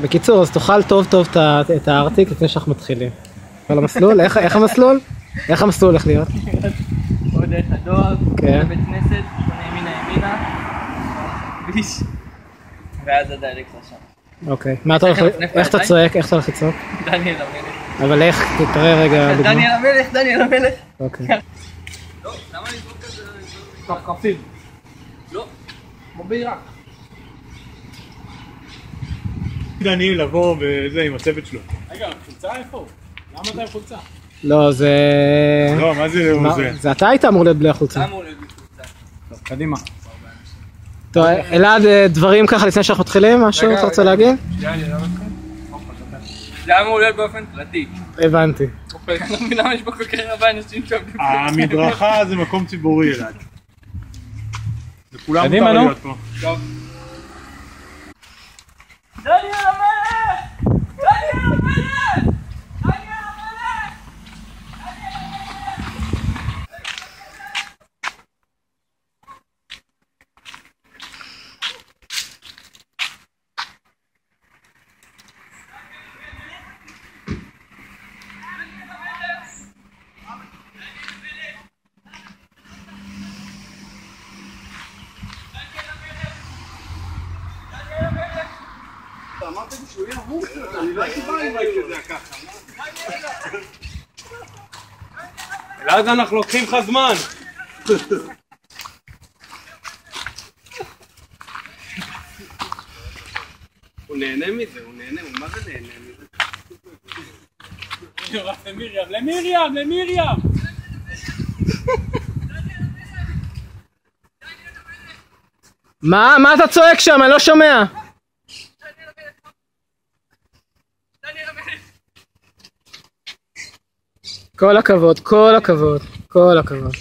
בקיצור, אז תאכל טוב טוב את הארטיק לפני שאנחנו מתחילים. על המסלול? איך המסלול? איך המסלול הולך להיות? או דרך הדואר, כן. בית כנסת, פונה ימינה, כביש, ואז הדיילקט לשם. אוקיי. מה אתה הולך... איך אתה צועק? איך אתה הולך לצעוק? דניאל המלך. אבל איך? תתראה רגע דוגמה. דניאל המלך. אוקיי. לא, למה לזרוק כזה? כפכפים. לא. כמו בעיראק. דניאל לבוא וזה עם הצוות שלו. רגע, חולצה איפה? למה אתה עם חולצה? לא, זה... לא, מה זה זה? זה אתה היית אמור להיות בלי החולצה. אמור להיות בחולצה. טוב, קדימה. טוב, אלעד, דברים ככה לפני שאנחנו מתחילים? משהו אתה רוצה להגיד? זה אמור להיות באופן פרטי. הבנתי. אני לא מבין למה יש פה כל כך הרבה אנשים שעובדים פה. המדרכה זה מקום ציבורי אלעד. לכולם קדימה, מותר נו. להיות פה. טוב. דניאל המלך! דניאל המלך! דניאל המלך! אמרתם שהוא יהיה המור קצת, אני לא הייתי בא עם בית כזה ככה. ואז אנחנו לוקחים לך זמן. הוא נהנה מזה, הוא נהנה, מה זה נהנה מזה? למרים! מה אתה צועק שם? אני לא שומע. כל הכבוד, כל הכבוד, כל הכבוד.